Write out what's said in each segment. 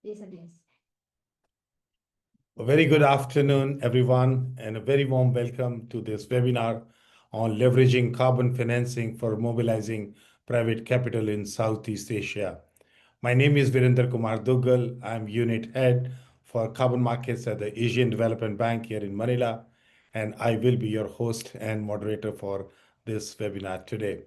Yes. A very good afternoon, everyone, and a very warm welcome to this webinar on leveraging carbon financing for mobilizing private capital in Southeast Asia. My name is Virender Kumar Duggal. I'm Unit Head for Carbon Markets at the Asian Development Bank here in Manila, and I will be your host and moderator for this webinar today.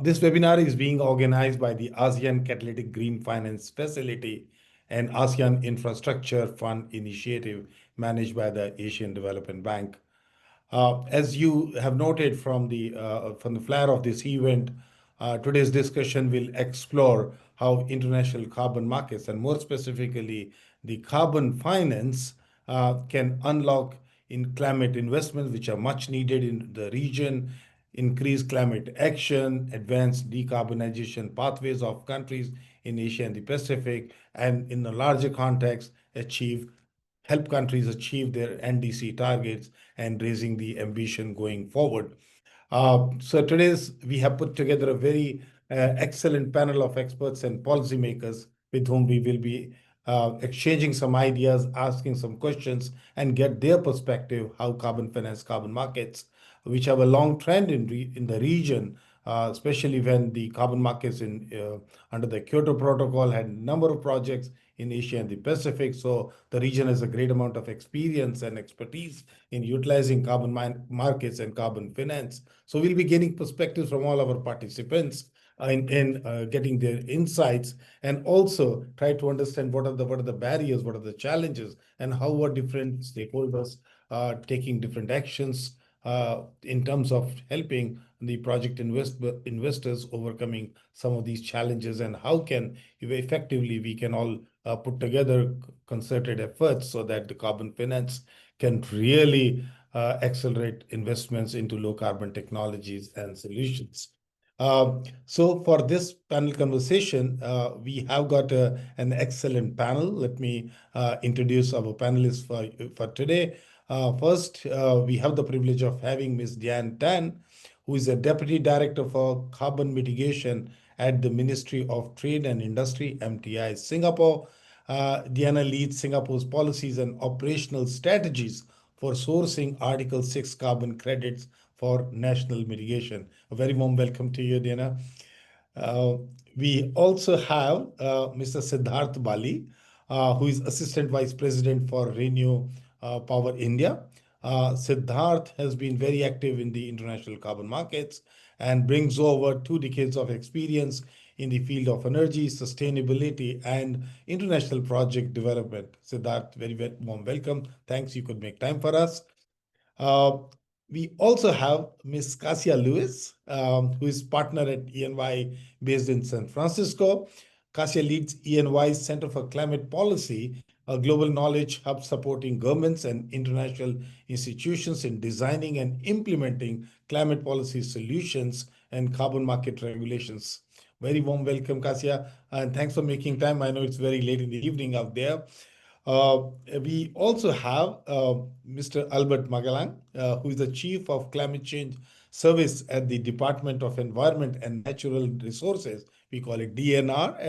This webinar is being organized by the ASEAN Catalytic Green Finance Facility and ASEAN Infrastructure Fund Initiative managed by the Asian Development Bank. As you have noted from the flyer of this event, today's discussion will explore how international carbon markets, and more specifically, the carbon finance, can unlock in climate investments, which are much needed in the region, increase climate action, advance decarbonization pathways of countries in Asia and the Pacific, and in a larger context, help countries achieve their NDC targets and raising the ambition going forward. So we have put together a very excellent panel of experts and policymakers with whom we will be exchanging some ideas, asking some questions, and get their perspective how carbon finance, carbon markets, which have a long trend in the region, especially when the carbon markets under the Kyoto Protocol had a number of projects in Asia and the Pacific. So the region has a great amount of experience and expertise in utilizing carbon markets and carbon finance. So we'll be getting perspectives from all our participants in getting their insights, and also try to understand what are the barriers, what are the challenges, and how are different stakeholders taking different actions in terms of helping the project investors overcoming some of these challenges, and how can effectively we can all put together concerted efforts so that the carbon finance can really accelerate investments into low carbon technologies and solutions. So for this panel conversation, we have got an excellent panel. Let me introduce our panelists for today. First, we have the privilege of having Ms. Diane Tan, who is a Deputy Director for Carbon Mitigation at the Ministry of Trade and Industry, MTI, Singapore. Diana leads Singapore's policies and operational strategies for sourcing Article 6 carbon credits for national mitigation. A very warm welcome to you, Diana. Uh, we also have Mr. Siddharth Bali, who is Assistant Vice President for Renew Power India. Siddharth has been very active in the international carbon markets and brings over 2 decades of experience in the field of energy, sustainability, and international project development. Siddharth, very warm welcome. Thanks you could make time for us. Uh, we also have Ms. Cassia Lewis, who is partner at EY based in San Francisco. Cassia leads EY's Center for Climate Policy, a global knowledge hub supporting governments and international institutions in designing and implementing climate policy solutions and carbon market regulations. Very warm welcome, Cassia, and thanks for making time. I know it's very late in the evening out there. Uh, we also have Mr. Albert Magalang, who is the Chief of Climate Change Service at the Department of Environment and Natural Resources. We call it DNR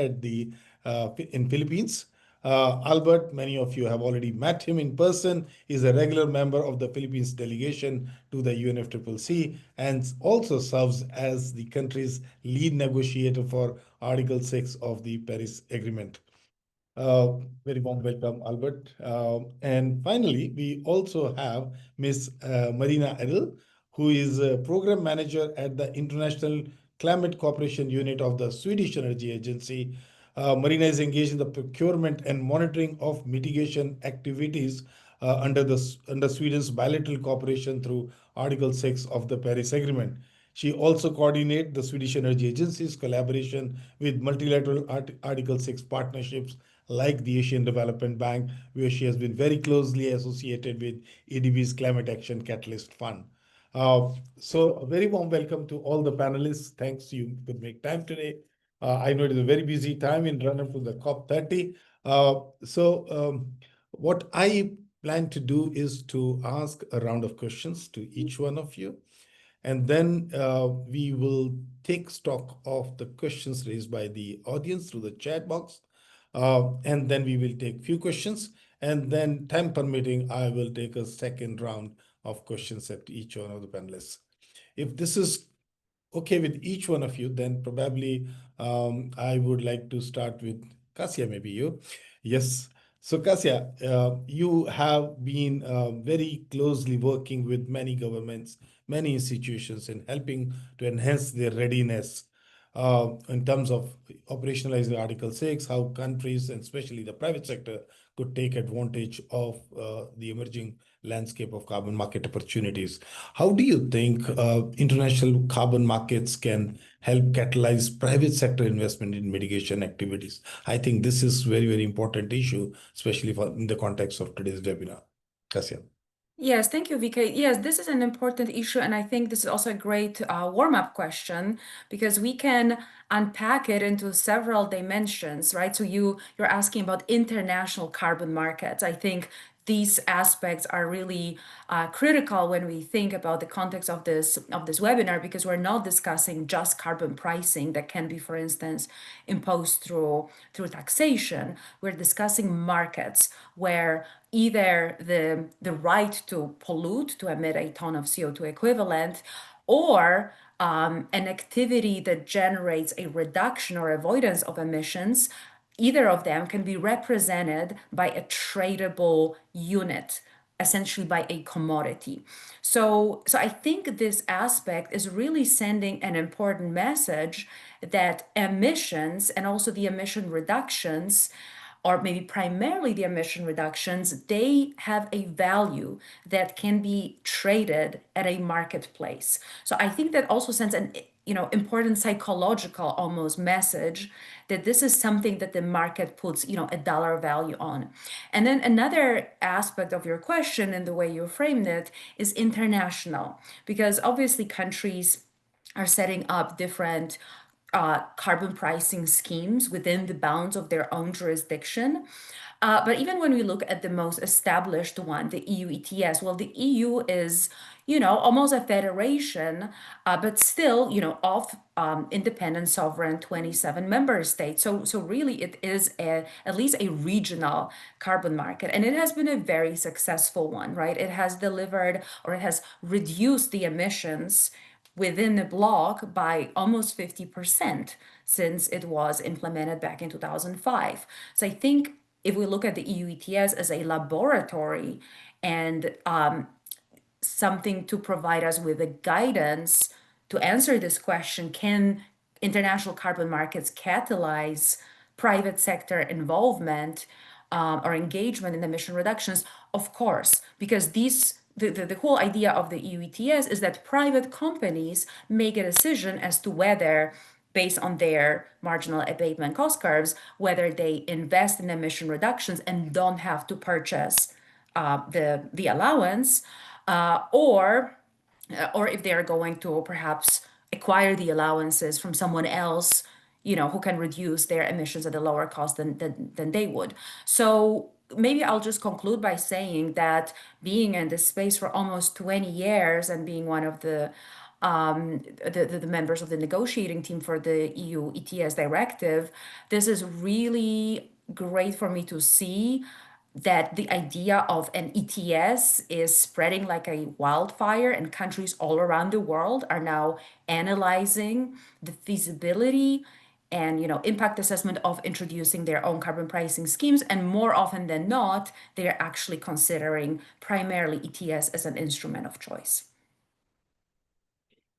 in Philippines. Albert, many of you have already met him in person, is a regular member of the Philippines delegation to the UNFCCC and also serves as the country's lead negotiator for Article 6 of the Paris Agreement. Very warm welcome, Albert. And finally, we also have Ms. Marina Edel, who is a program manager at the International Climate Cooperation Unit of the Swedish Energy Agency. Marina is engaged in the procurement and monitoring of mitigation activities under Sweden's bilateral cooperation through Article 6 of the Paris Agreement. She also coordinates the Swedish Energy Agency's collaboration with multilateral Article 6 partnerships like the Asian Development Bank, where she has been very closely associated with ADB's Climate Action Catalyst Fund. So a very warm welcome to all the panelists. Thanks you could make time today. I know it is a very busy time in run-up to the COP30. What I plan to do is to ask a round of questions to each one of you. And then we will take stock of the questions raised by the audience through the chat box. And then we will take few questions. And then, time permitting, I will take a second round of questions at each one of the panelists. If this is okay with each one of you, then probably I would like to start with Kasia, maybe you. Yes. So, Kasia, you have been very closely working with many governments, many institutions in helping to enhance their readiness in terms of operationalizing Article 6, how countries, and especially the private sector, could take advantage of the emerging landscape of carbon market opportunities. How do you think international carbon markets can help catalyze private sector investment in mitigation activities? I think this is very, very important issue, especially for in the context of today's webinar. Kasia. Yes, thank you, VK. Yes, this is an important issue, and I think this is also a great warm-up question because we can unpack it into several dimensions, right? So you're asking about international carbon markets. I think these aspects are really critical when we think about the context of this webinar, because we're not discussing just carbon pricing that can be, for instance, imposed through taxation. We're discussing markets where either the right to pollute, to emit a ton of CO2 equivalent, or an activity that generates a reduction or avoidance of emissions, either of them can be represented by a tradable unit, essentially by a commodity. So I think this aspect is really sending an important message that emissions and also the emission reductions, or maybe primarily the emission reductions, they have a value that can be traded at a marketplace. So I think that also sends an important psychological almost message that this is something that the market puts a dollar value on. And then another aspect of your question and the way you framed it is international, because obviously countries are setting up different carbon pricing schemes within the bounds of their own jurisdiction. But even when we look at the most established one, the EU ETS, well, the EU is, almost a federation, but still, of independent, sovereign 27 member states. So really, it is at least a regional carbon market, and it has been a very successful one, right? It has delivered, or it has reduced the emissions within the bloc by almost 50% since it was implemented back in 2005. So I think if we look at the EU ETS as a laboratory and something to provide us with a guidance to answer this question, can international carbon markets catalyze private sector involvement or engagement in emission reductions? Of course, because the whole idea of the EU ETS is that private companies make a decision as to whether, based on their marginal abatement cost curves, whether they invest in emission reductions and don't have to purchase the allowance, or if they are going to perhaps acquire the allowances from someone else, who can reduce their emissions at a lower cost than they would. So maybe I'll just conclude by saying that being in this space for almost 20 years and being one of the members of the negotiating team for the EU ETS directive, this is really great for me to see that the idea of an ETS is spreading like a wildfire, and countries all around the world are now analyzing the feasibility and impact assessment of introducing their own carbon pricing schemes, and more often than not, they're actually considering primarily ETS as an instrument of choice.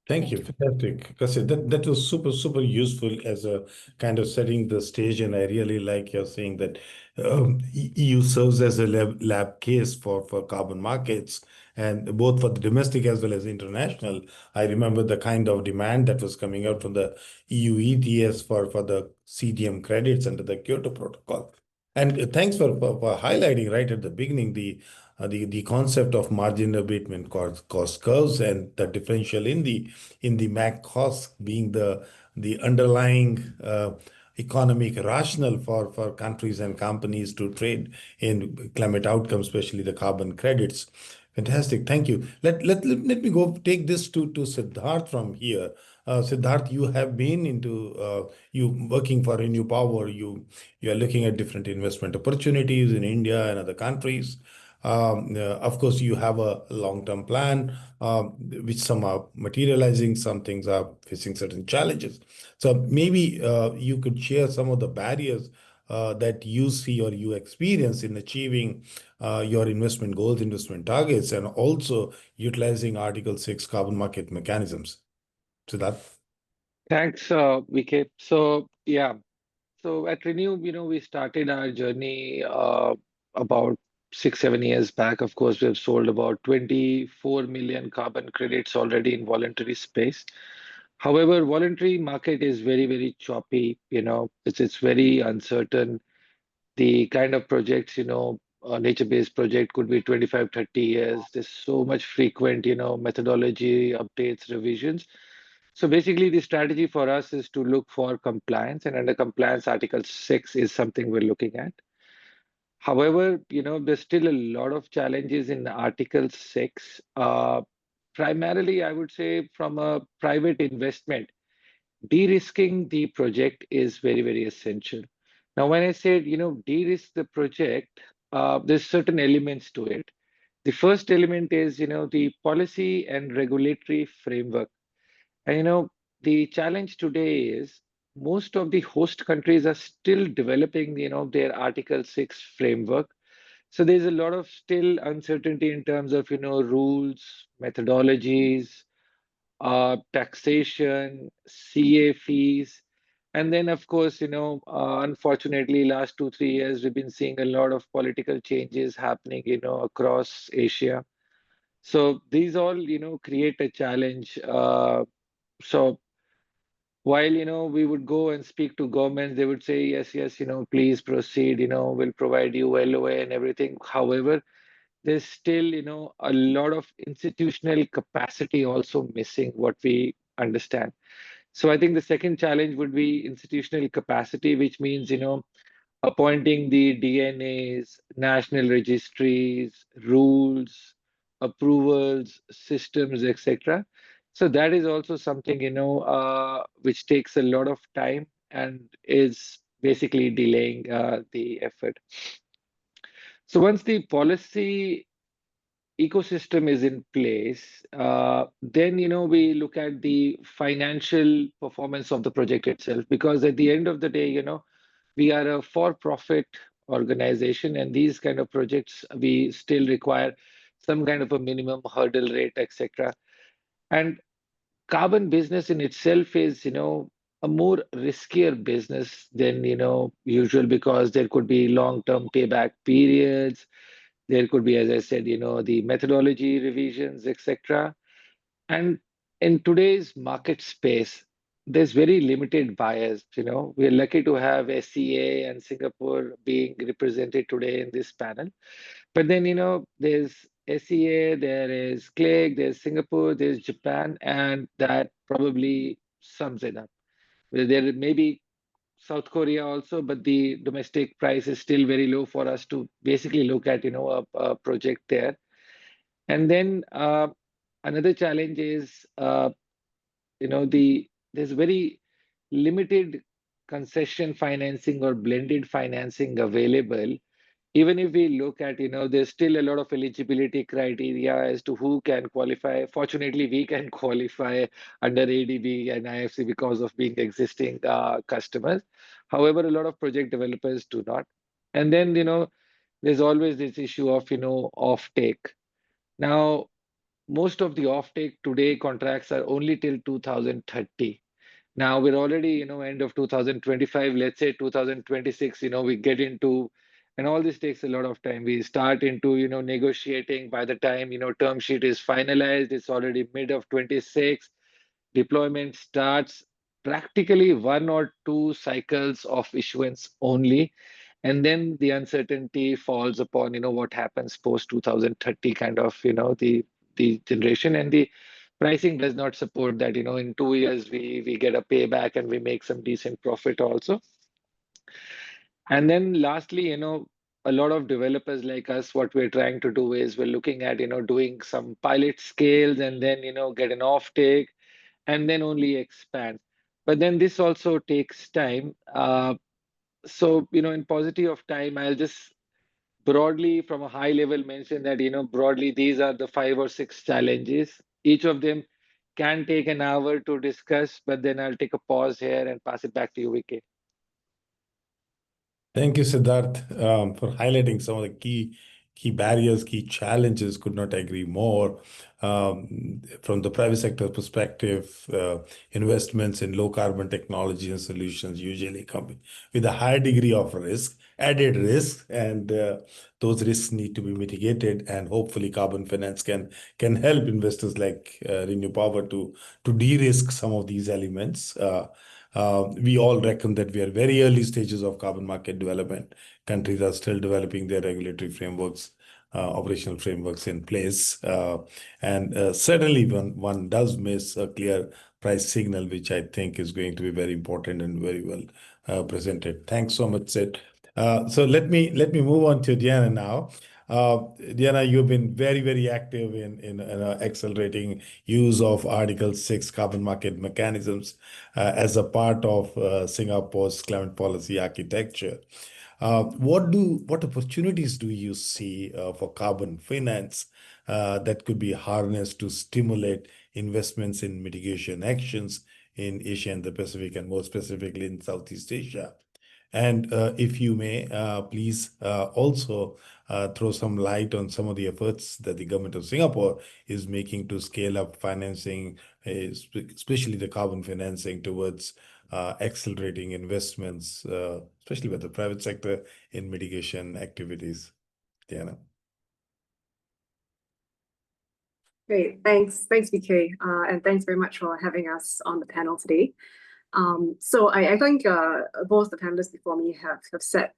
Thank you. Fantastic. Because that was super, super useful as a kind of setting the stage. And I really like your saying that EU serves as a lab case for carbon markets, and both for the domestic as well as international. I remember the kind of demand that was coming out from the EU ETS for the CDM credits under the Kyoto Protocol. And thanks for highlighting right at the beginning the concept of margin abatement cost curves and the differential in the MAC cost being the underlying economic rationale for countries and companies to trade in climate outcomes, especially the carbon credits. Fantastic, thank you. Let me go take this to Siddharth from here. Siddharth, you have been into you working for Renew Power. You are looking at different investment opportunities in India and other countries. Of course, you have a long-term plan, which some are materializing, some things are facing certain challenges. So maybe you could share some of the barriers that you see or you experience in achieving your investment goals, investment targets, and also utilizing Article 6 carbon market mechanisms. Siddharth? Thanks, VK. So yeah, so at Renew, we started our journey about 6, 7 years back. Of course, we've sold about 24 million carbon credits already in voluntary space. However, voluntary market is very, very choppy. It's very uncertain. The kind of projects, a nature-based project could be 25, 30 years. There's so much frequent, methodology updates, revisions. So basically, the strategy for us is to look for compliance, and under compliance, Article 6 is something we're looking at. However, there's still a lot of challenges in Article 6. Primarily, I would say from a private investment, de-risking the project is very, very essential. Now, when I said, de-risk the project, there's certain elements to it. The first element is, the policy and regulatory framework. And the challenge today is most of the host countries are still developing, their Article 6 framework. So there's a lot of still uncertainty in terms of, rules, methodologies, taxation, CA fees. And then, of course, unfortunately, last 2, 3 years, we've been seeing a lot of political changes happening, across Asia. So these all, create a challenge. So while we would go and speak to governments, they would say yes, yes, please proceed, we'll provide you LOA and everything. However, there's still a lot of institutional capacity also missing, what we understand. So I think the second challenge would be institutional capacity, which means appointing the DNAs, national registries, rules, approvals, systems, etc. So that is also something, which takes a lot of time and is basically delaying the effort. So once the policy ecosystem is in place, then we look at the financial performance of the project itself. Because at the end of the day, we are a for-profit organization, and these kind of projects we still require some kind of a minimum hurdle rate, etc. And carbon business in itself is, a more riskier business than usual, because there could be long-term payback periods. There could be, as I said, the methodology revisions, etc. And in today's market space, there's very limited buyers. We're lucky to have SCA and Singapore being represented today in this panel. But then, there's SCA, there is CLIG, there's Singapore, there's Japan, and that probably sums it up. There may be South Korea also, but the domestic price is still very low for us to basically look at, a project there. And then another challenge is, there's very limited concession financing or blended financing available. Even if we look at, there's still a lot of eligibility criteria as to who can qualify. Fortunately, we can qualify under ADB and IFC because of being existing customers. However, a lot of project developers do not. And then, there's always this issue of, offtake. Now, most of the offtake today contracts are only till 2030. Now we're already, end of 2025, let's say 2026, we get into, and all this takes a lot of time. We start into, negotiating. By the time, term sheet is finalized, it's already mid of 26. Deployment starts, practically 1 or 2 cycles of issuance only. And then the uncertainty falls upon, what happens post 2030 kind of, the generation, and the pricing does not support that. In 2 years, we get a payback and we make some decent profit also. And then lastly, a lot of developers like us, what we're trying to do is we're looking at, doing some pilot scales and then, get an offtake. and then only expand. But then this also takes time. So, in paucity of time, I'll just broadly, from a high level, mention that, broadly, these are the 5 or 6 challenges. Each of them can take an hour to discuss, but then I'll take a pause here and pass it back to you, VK. Thank you, Siddharth, for highlighting some of the key barriers, key challenges. Could not agree more. From the private sector perspective, investments in low carbon technology and solutions usually come with a higher degree of risk, added risk, and those risks need to be mitigated. And hopefully, carbon finance can help investors like Renew Power to de-risk some of these elements. We all reckon that we are very early stages of carbon market development. Countries are still developing their regulatory frameworks, operational frameworks in place. And certainly one does miss a clear price signal, which I think is going to be very important and very well presented. Thanks so much, Sid. So let me move on to Diana now. Diana, you've been very active in accelerating use of Article 6 carbon market mechanisms as a part of Singapore's climate policy architecture. What opportunities do you see for carbon finance that could be harnessed to stimulate investments in mitigation actions in Asia and the Pacific, and more specifically in Southeast Asia? And if you may, please also throw some light on some of the efforts that the government of Singapore is making to scale up financing, especially the carbon financing towards accelerating investments, especially with the private sector in mitigation activities. Diana. Great, thanks, VK, and thanks very much for having us on the panel today. So I think both the panelists before me have set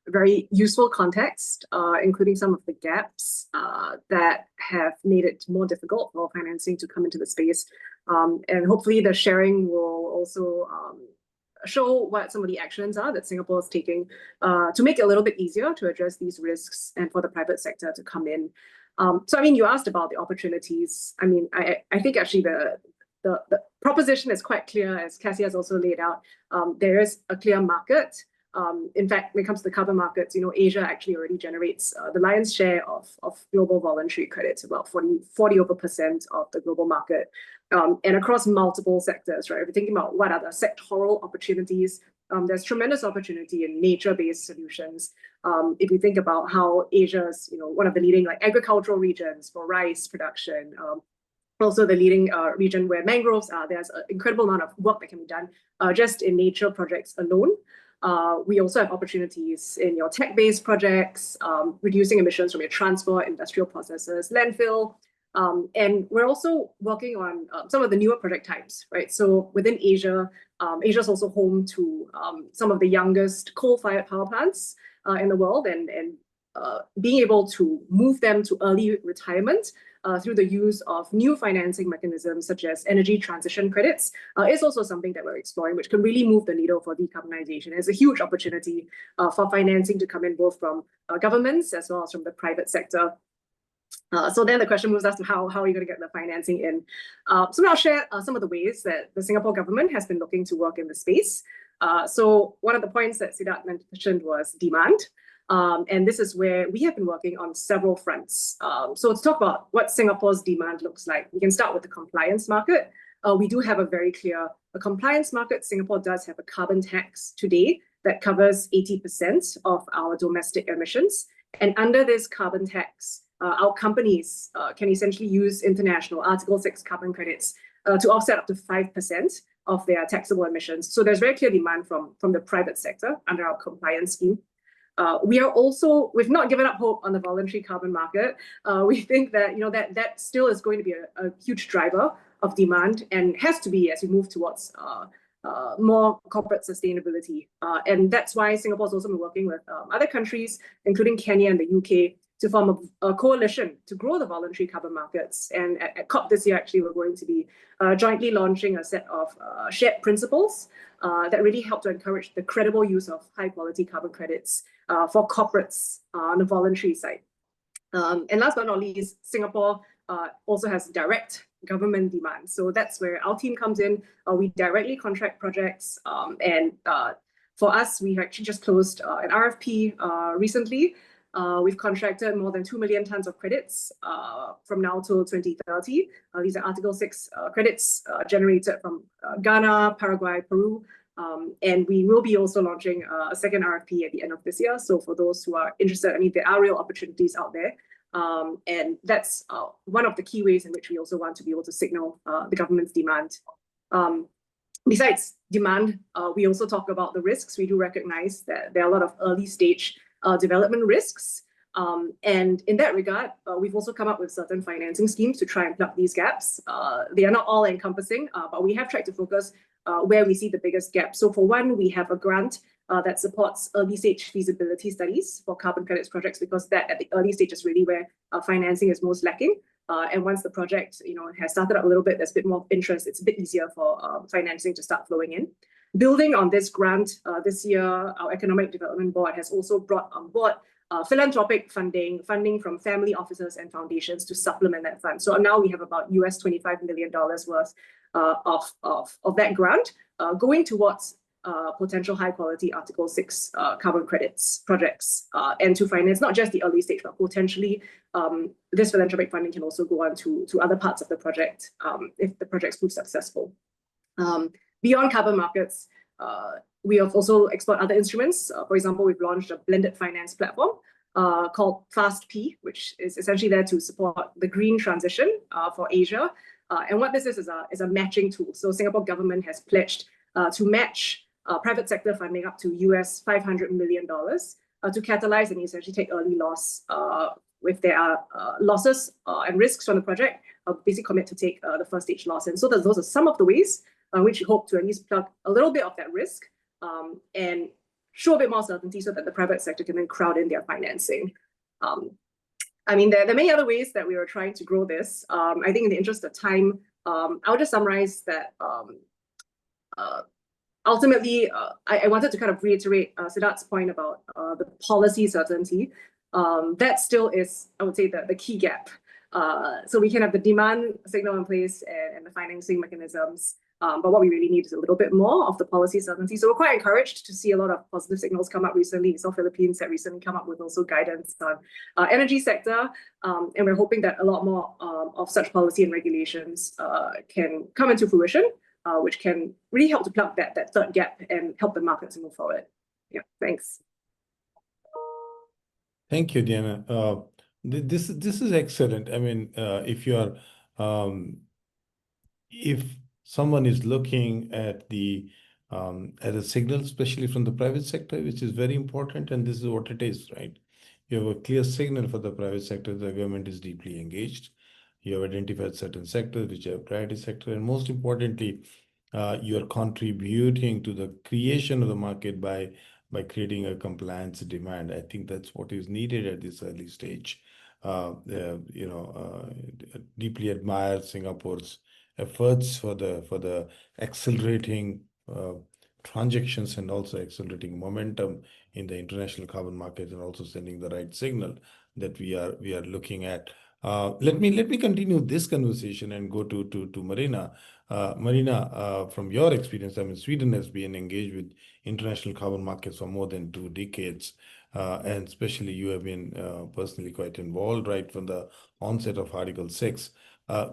very useful context, including some of the gaps that have made it more difficult for financing to come into the space. And hopefully the sharing will also show what some of the actions are that Singapore is taking to make it a little bit easier to address these risks and for the private sector to come in. So, I mean, you asked about the opportunities. I mean, I think actually the proposition is quite clear, as Cassie has also laid out. There is a clear market. In fact, when it comes to the carbon markets, Asia actually already generates the lion's share of global voluntary credits, about 40% of the global market, and across multiple sectors, right? If you're thinking about what are the sectoral opportunities, there's tremendous opportunity in nature-based solutions. If you think about how Asia's, one of the leading agricultural regions for rice production, also the leading region where mangroves are, there's an incredible amount of work that can be done just in nature projects alone. We also have opportunities in your tech-based projects, reducing emissions from your transport, industrial processes, landfill. And we're also working on some of the newer project types, right? So within Asia, Asia's also home to some of the youngest coal-fired power plants in the world, and being able to move them to early retirement through the use of new financing mechanisms such as energy transition credits is also something that we're exploring, which can really move the needle for decarbonization. There's a huge opportunity for financing to come in both from governments as well as from the private sector. So then the question moves us to how are you going to get the financing in? So I'll share some of the ways that the Singapore government has been looking to work in the space. So one of the points that Siddharth mentioned was demand. And this is where we have been working on several fronts. So let's talk about what Singapore's demand looks like. We can start with the compliance market. We do have a very clear compliance market. Singapore does have a carbon tax today that covers 80% of our domestic emissions. And under this carbon tax, our companies can essentially use international Article 6 carbon credits to offset up to 5% of their taxable emissions. So there's very clear demand from the private sector under our compliance scheme. We've not given up hope on the voluntary carbon market. We think that that still is going to be a huge driver of demand and has to be as we move towards more corporate sustainability. And that's why Singapore's also been working with other countries, including Kenya and the UK, to form a coalition to grow the voluntary carbon markets. And at COP this year, actually, we're going to be jointly launching a set of shared principles that really help to encourage the credible use of high-quality carbon credits for corporates on the voluntary side. And last but not least, Singapore also has direct government demand. So that's where our team comes in. We directly contract projects, and for us, we actually just closed an RFP recently. We've contracted more than 2 million tons of credits from now till 2030. These are Article 6 credits generated from Ghana, Paraguay, Peru. And we will be also launching a second RFP at the end of this year. So for those who are interested, I mean, there are real opportunities out there. And that's one of the key ways in which we also want to be able to signal the government's demand. Besides demand, we also talk about the risks. We do recognize that there are a lot of early stage development risks. And in that regard, we've also come up with certain financing schemes to try and plug these gaps. They are not all encompassing, but we have tried to focus where we see the biggest gap. So for one, we have a grant that supports early stage feasibility studies for carbon credits projects, because that at the early stage is really where financing is most lacking. And once the project has started up a little bit, there's a bit more interest, it's a bit easier for financing to start flowing in. Building on this grant, this year, our Economic Development Board has also brought on board philanthropic funding from family offices and foundations to supplement that fund. So now we have about US $25 million worth of that grant going towards potential high quality Article 6 carbon credits projects and to finance not just the early stage, but potentially this philanthropic funding can also go on to other parts of the project if the projects prove successful. Beyond carbon markets, we have also explored other instruments. For example, we've launched a blended finance platform called FastP, which is essentially there to support the green transition for Asia. And what this is a matching tool. So Singapore government has pledged to match private sector funding up to US $500 million to catalyze and essentially take early loss if there are losses and risks from the project, basically commit to take the first stage loss. And so those are some of the ways which we hope to at least plug a little bit of that risk and show a bit more certainty so that the private sector can then crowd in their financing. I mean, there are many other ways that we are trying to grow this. I think in the interest of time, I'll just summarize that ultimately, I wanted to kind of reiterate Siddharth's point about the policy certainty. That still is, I would say, the key gap. So we can have the demand signal in place and the financing mechanisms. But what we really need is a little bit more of the policy certainty. So we're quite encouraged to see a lot of positive signals come up recently. So Philippines have recently come up with also guidance on energy sector. And we're hoping that a lot more of such policy and regulations can come into fruition, which can really help to plug that third gap and help the markets move forward. Yeah, thanks. Thank you, Diana. This is excellent. I mean, if someone is looking at a signal, especially from the private sector, which is very important, and this is what it is, right? You have a clear signal for the private sector, the government is deeply engaged. You have identified certain sectors which are priority sector, and most importantly, you are contributing to the creation of the market by creating a compliance demand. I think that's what is needed at this early stage. Deeply admire Singapore's efforts for the accelerating transactions and also accelerating momentum in the international carbon markets, and also sending the right signal that we are looking at. Let me continue this conversation and go to Marina. Marina, from your experience, I mean, Sweden has been engaged with international carbon markets for more than 2 decades. And especially you have been personally quite involved right from the onset of Article 6.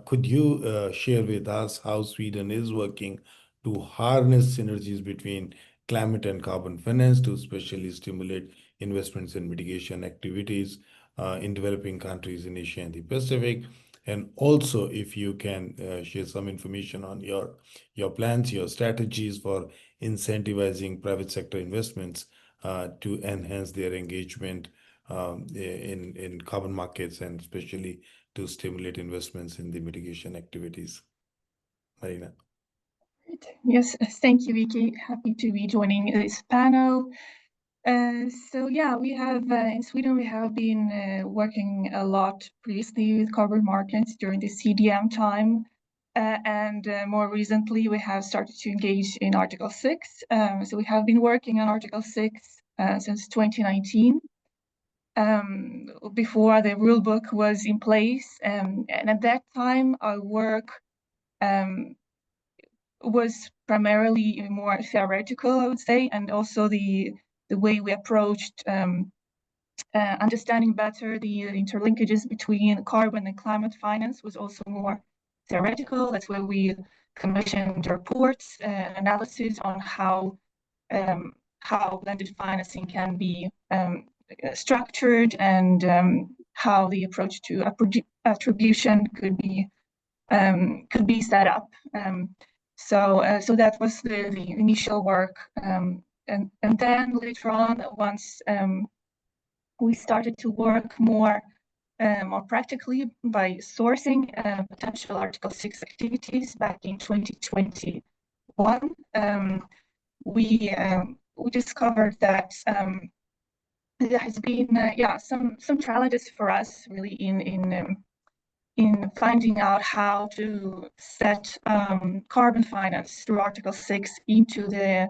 Could you share with us how Sweden is working to harness synergies between climate and carbon finance to especially stimulate investments in mitigation activities in developing countries in Asia and the Pacific? And also, if you can share some information on your plans, your strategies for incentivizing private sector investments to enhance their engagement in carbon markets, and especially to stimulate investments in the mitigation activities. Marina. Great. Yes, thank you, Vicky. Happy to be joining this panel. So yeah, we have in Sweden, we have been working a lot previously with carbon markets during the CDM time. And more recently, we have started to engage in Article 6. So we have been working on Article 6 since 2019. before the rule book was in place. And at that time, our work was primarily more theoretical, I would say, and also the way we approached understanding better the interlinkages between carbon and climate finance was also more theoretical. That's where we commissioned reports and analysis on how blended financing can be structured, and how the approach to attribution could be set up. So that was the initial work, and then later on, once we started to work more practically by sourcing potential Article 6 activities back in 2021. We discovered that there has been some challenges for us really in finding out how to set carbon finance through Article 6 into the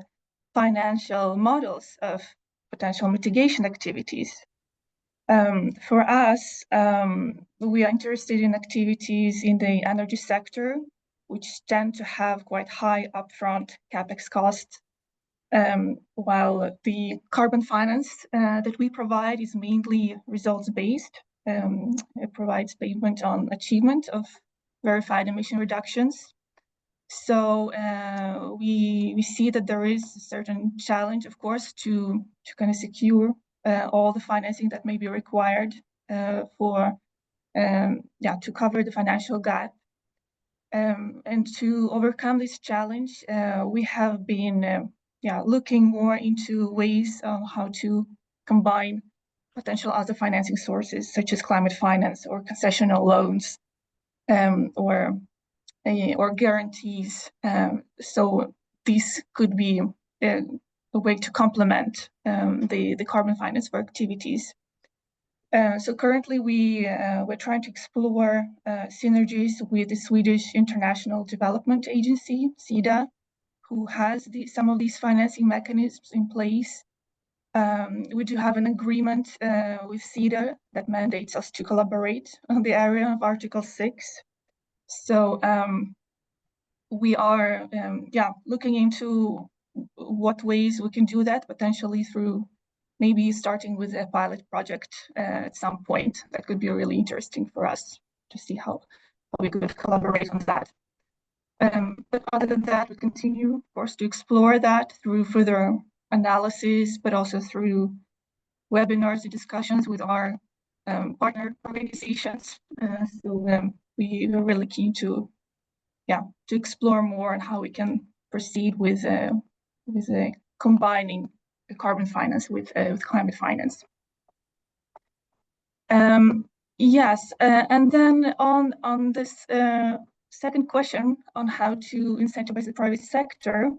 financial models of potential mitigation activities. For us, we are interested in activities in the energy sector, which tend to have quite high upfront capex costs, while the carbon finance that we provide is mainly results-based. It provides payment on achievement of verified emission reductions. So we see that there is a certain challenge, of course, to kind of secure all the financing that may be required to cover the financial gap. And to overcome this challenge, we have been looking more into ways on how to combine potential other financing sources, such as climate finance or concessional loans, or guarantees. So these could be a way to complement the carbon finance for activities. So currently we're trying to explore synergies with the Swedish International Development Agency, SEDA, who has some of these financing mechanisms in place. We do have an agreement with SEDA that mandates us to collaborate on the area of Article 6. So we are looking into what ways we can do that, potentially through maybe starting with a pilot project at some point. That could be really interesting for us to see how we could collaborate on that. But other than that, we continue, of course, to explore that through further analysis, but also through webinars and discussions with our partner organizations. So we are really keen to explore more on how we can proceed with combining the carbon finance with climate finance. Yes, and then on this second question on how to incentivize the private sector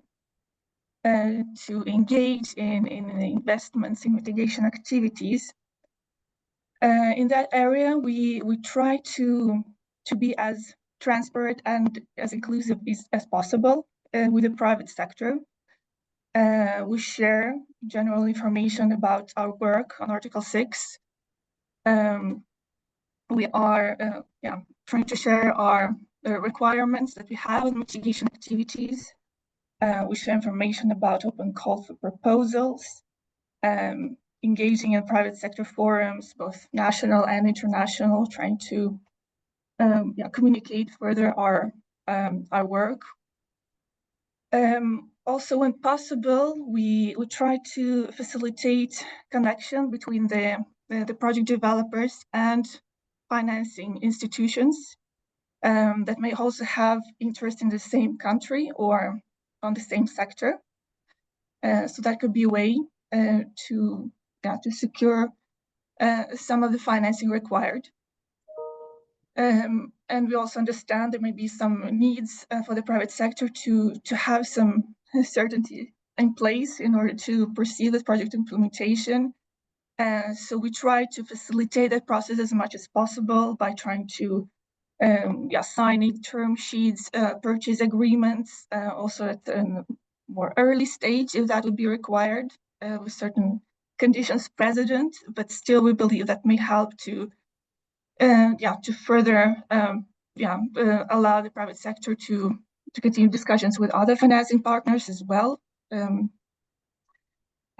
to engage in investments in mitigation activities. In that area, we try to be as transparent and as inclusive as possible with the private sector. We share general information about our work on Article 6. We are trying to share our requirements that we have on mitigation activities. We share information about open call for proposals, engaging in private sector forums, both national and international, trying to communicate further our work. Also, when possible, we try to facilitate connection between the project developers and financing institutions that may also have interest in the same country or on the same sector. So that could be a way to secure some of the financing required. And we also understand there may be some needs for the private sector to have some certainty in place in order to proceed with project implementation. So we try to facilitate that process as much as possible by trying to signing term sheets, purchase agreements, also at a more early stage if that would be required, with certain conditions precedent, but still we believe that may help to further allow the private sector to continue discussions with other financing partners as well.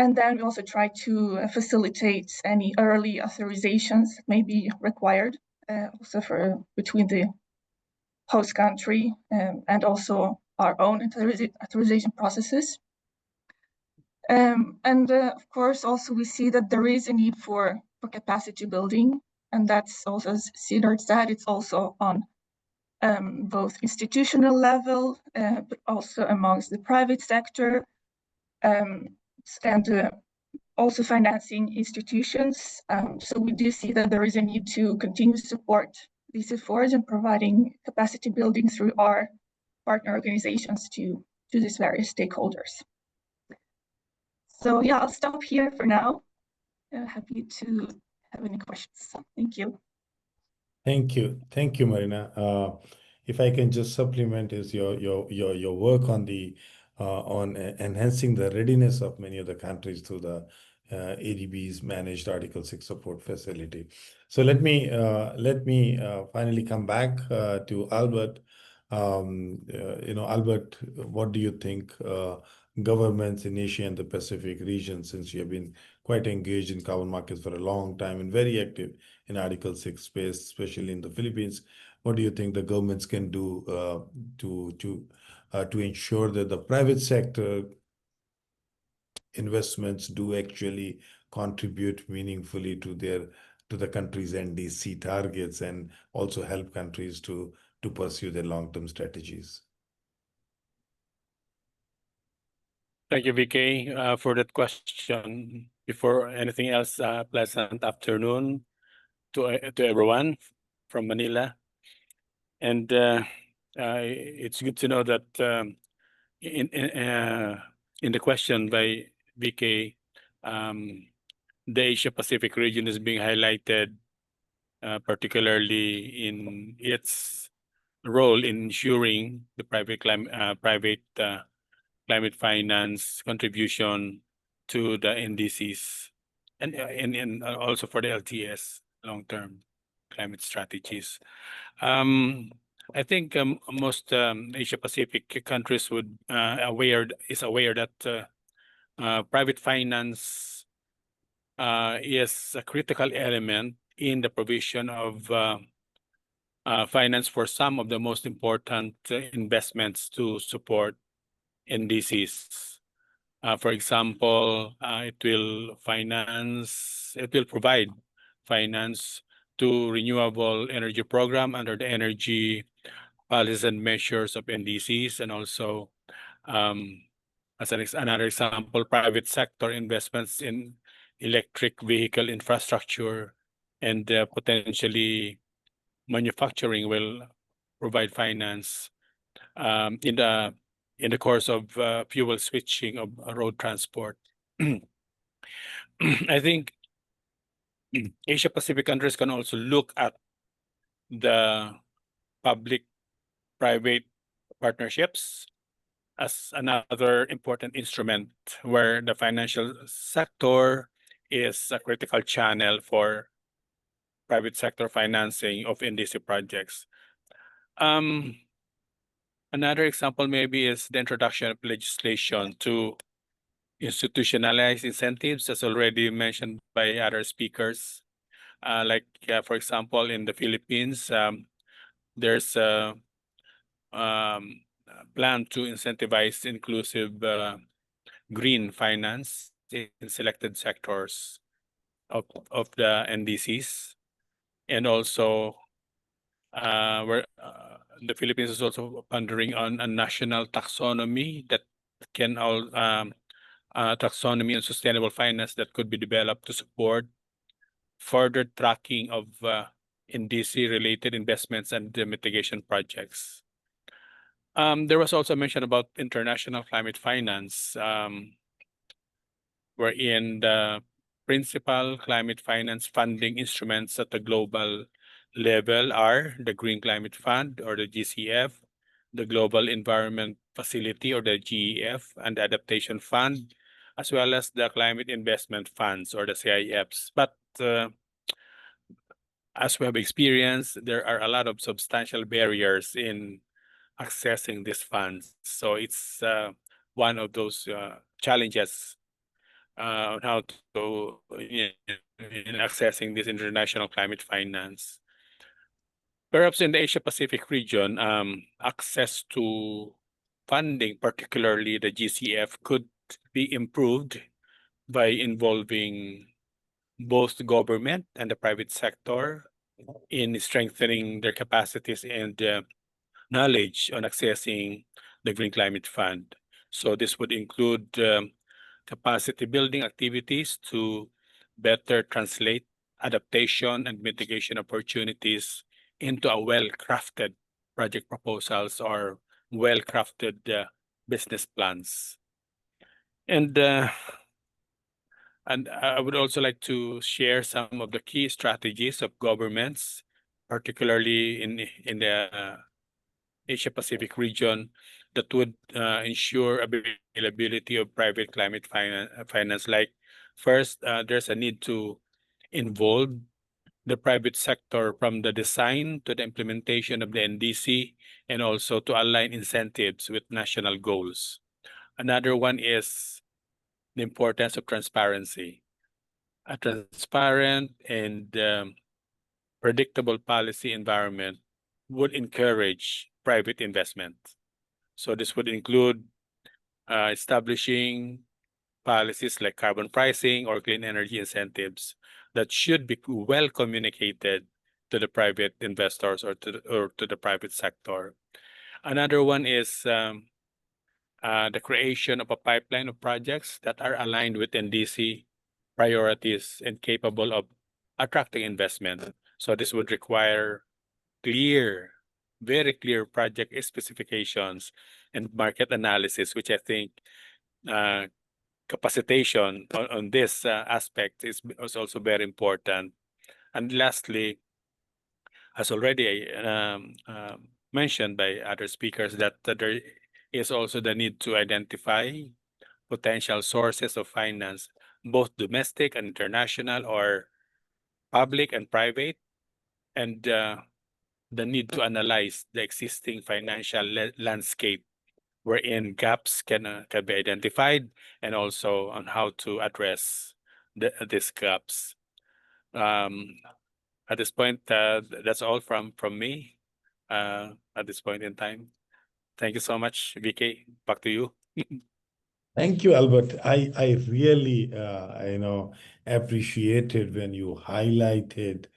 And then we also try to facilitate any early authorizations that may be required, also between the host country and also our own authorization processes. Of course, also we see that there is a need for capacity building, and that's also, as Cedar said, it's also on both institutional level, but also amongst the private sector, and also financing institutions. So we do see that there is a need to continue to support these efforts and providing capacity building through our partner organizations to these various stakeholders. So yeah, I'll stop here for now. Happy to have any questions. Thank you. Thank you, Marina. If I can just supplement, is your work on enhancing the readiness of many of the countries through the ADB's managed Article 6 support facility. So let me finally come back to Albert. Albert, what do you think governments in Asia and the Pacific region, since you have been quite engaged in carbon markets for a long time and very active in Article 6 space, especially in the Philippines, what do you think the governments can do to ensure that the private sector investments do actually contribute meaningfully to the country's NDC targets and also help countries to pursue their long-term strategies? Thank you, VK, for that question. Before anything else, pleasant afternoon to everyone from Manila. And it's good to know that in the question by VK, the Asia Pacific region is being highlighted, particularly in its role in ensuring the private climate finance contribution to the NDCs and also for the LTS, long-term climate strategies. I think most Asia Pacific countries is aware that private finance is a critical element in the provision of finance for some of the most important investments to support NDCs. For example, it will provide finance to renewable energy program under the energy policies and measures of NDCs, and also as another example, private sector investments in electric vehicle infrastructure and potentially manufacturing will provide finance in the course of fuel switching of road transport. I think Asia Pacific countries can also look at the public-private partnerships as another important instrument where the financial sector is a critical channel for private sector financing of NDC projects. Another example maybe is the introduction of legislation to institutionalize incentives, as already mentioned by other speakers. For example, in the Philippines, there's a plan to incentivize inclusive green finance in selected sectors of the NDCs, and also where the Philippines is also pondering on a national taxonomy that can taxonomy and sustainable finance that could be developed to support further tracking of NDC related investments and the mitigation projects. There was also mention about international climate finance, wherein the principal climate finance funding instruments at the global level are the Green Climate Fund, or the GCF, the Global Environment Facility, or the GEF, and the Adaptation Fund, as well as the climate investment funds or the CIFs. But as we have experienced, there are a lot of substantial barriers in accessing these funds. So it's one of those challenges on how to in accessing this international climate finance. Perhaps in the Asia Pacific region, access to funding, particularly the GCF, could be improved by involving both the government and the private sector in strengthening their capacities and knowledge on accessing the Green Climate Fund. So this would include capacity building activities to better translate adaptation and mitigation opportunities into a well-crafted project proposals or well-crafted business plans. And I would also like to share some of the key strategies of governments, particularly in the Asia Pacific region, that would ensure availability of private climate finance. Like first, there's a need to involve the private sector from the design to the implementation of the NDC, and also to align incentives with national goals. Another one is the importance of transparency. A transparent and predictable policy environment would encourage private investment. So this would include establishing policies like carbon pricing or clean energy incentives that should be well communicated to the private investors or to the private sector. Another one is the creation of a pipeline of projects that are aligned with NDC priorities and capable of attracting investment. So this would require clear, very clear project specifications and market analysis, which I think capacitation on this aspect is also very important. And lastly, as already mentioned by other speakers, that there is also the need to identify potential sources of finance, both domestic and international, or public and private, and the need to analyze the existing financial landscape wherein gaps can be identified, and also on how to address these gaps. At this point, that's all from me at this point in time. Thank you so much, VK. Back to you. Thank you, Albert. I really appreciated when you highlighted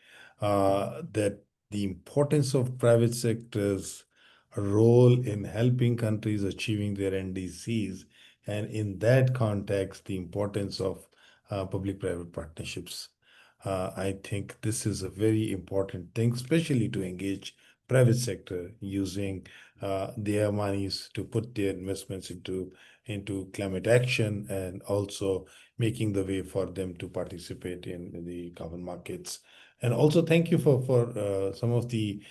that the importance of private sector's role in helping countries achieving their NDCs, and in that context, the importance of public-private partnerships. I think this is a very important thing, especially to engage private sector using their monies to put their investments into climate action, and also making the way for them to participate in the carbon markets. And also thank you for some of the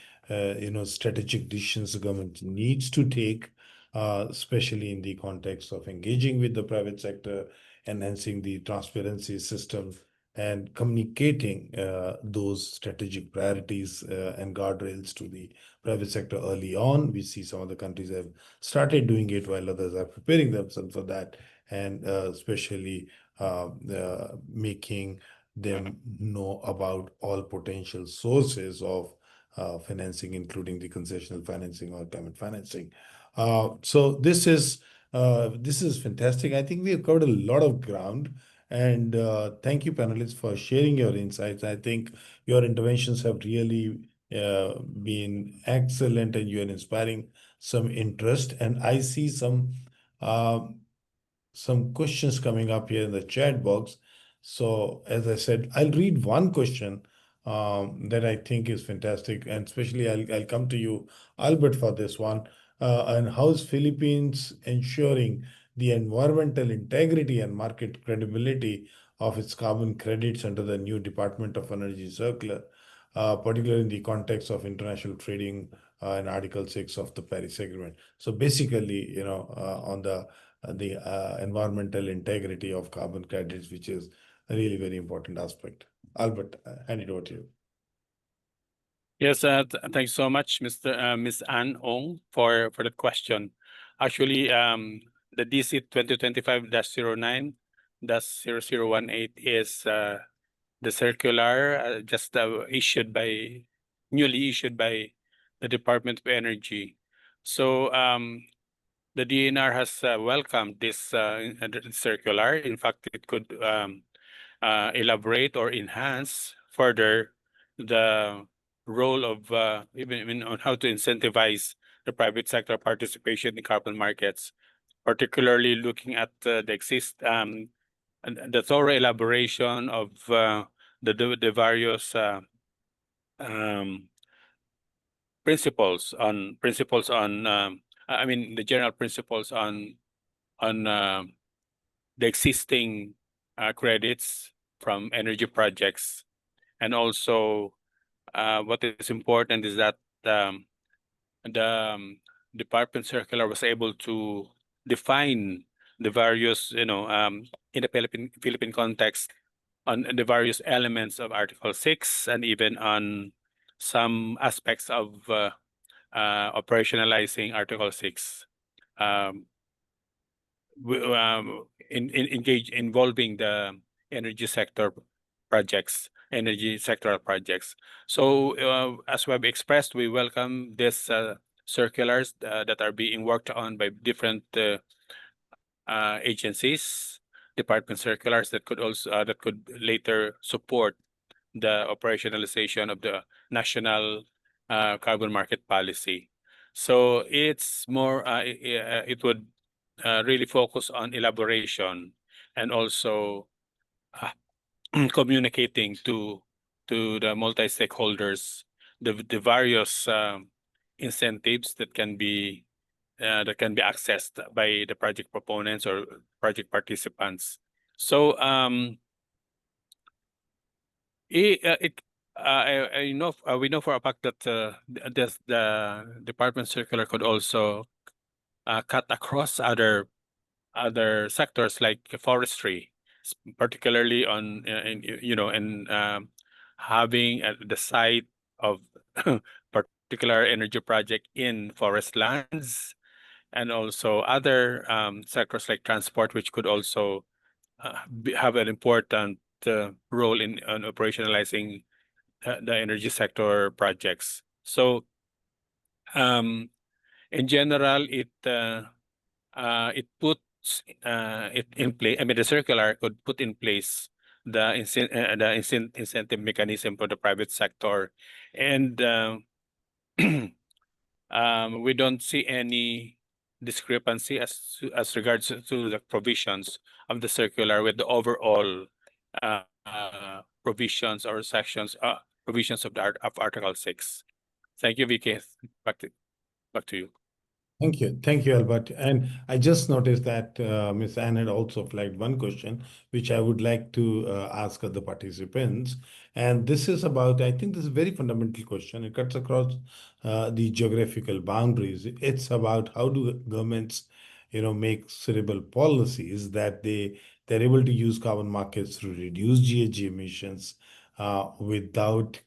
strategic decisions the government needs to take, especially in the context of engaging with the private sector, enhancing the transparency system, and communicating those strategic priorities and guardrails to the private sector early on. We see some of the countries have started doing it while others are preparing themselves for that, and especially making them know about all potential sources of financing, including the concessional financing or climate financing. So this is fantastic. I think we have covered a lot of ground. And thank you, panelists, for sharing your insights. I think your interventions have really been excellent, and you are inspiring some interest. And I see some questions coming up here in the chat box. So as I said, I'll read one question that I think is fantastic, and especially I'll come to you, Albert, for this one. And how is Philippines ensuring the environmental integrity and market credibility of its carbon credits under the new Department of Energy circular, particularly in the context of international trading and Article 6 of the Paris Agreement? So basically, on the the environmental integrity of carbon credits, which is a really very important aspect. Albert, hand it over to you. Yes, thanks so much, Ms. Ann Ong, for the question. Actually, the DC 2025-09-0018 is the circular just newly issued by the Department of Energy. So the DNR has welcomed this circular. In fact, it could elaborate or enhance further the role of even on how to incentivize the private sector participation in carbon markets, particularly looking at the thorough elaboration of the various principles on the general principles on the existing credits from energy projects, and also what is important is that the department circular was able to define the various, in the Philippine context, on the various elements of Article 6, and even on some aspects of operationalizing Article 6, involving the energy sectoral projects. So as we have expressed, we welcome this circulars that are being worked on by different agencies, department circulars that could later support the operationalization of the national carbon market policy. So it's more, it would really focus on elaboration and also communicating to the multi-stakeholders the various incentives that can be accessed by the project proponents or project participants. So we know for a fact that the department circular could also cut across other sectors like forestry, particularly on in having the site of particular energy project in forest lands, and also other sectors like transport, which could also have an important role in operationalizing the energy sector projects. So in general, it puts it in place. I mean, the circular could put in place the incentive mechanism for the private sector, and we don't see any discrepancy as regards to the provisions of the circular with the overall provisions or sections provisions of Article 6. Thank you, VK. Back to you. Thank you, Albert. And I just noticed that Ms. Anne had also flagged one question, which I would like to ask other participants. And this is about, I think this is a very fundamental question. It cuts across the geographical boundaries. It's about how do governments, make suitable policies that they're able to use carbon markets to reduce GHG emissions without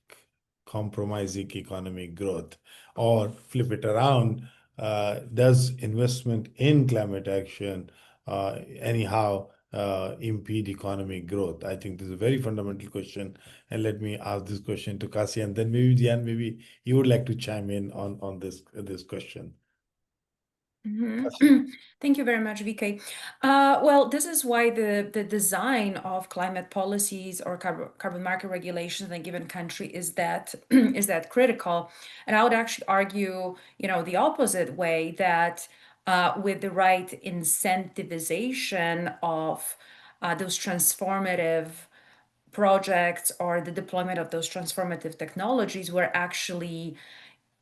compromising economic growth, or flip it around. Does investment in climate action anyhow impede economic growth? I think this is a very fundamental question. And let me ask this question to Kasi, and then maybe Diane, maybe you would like to chime in on this question. Thank you very much, VK. Well, this is why the design of climate policies or carbon market regulations in a given country is that critical. And I would actually argue, the opposite way, that with the right incentivization of those transformative projects or the deployment of those transformative technologies, we're actually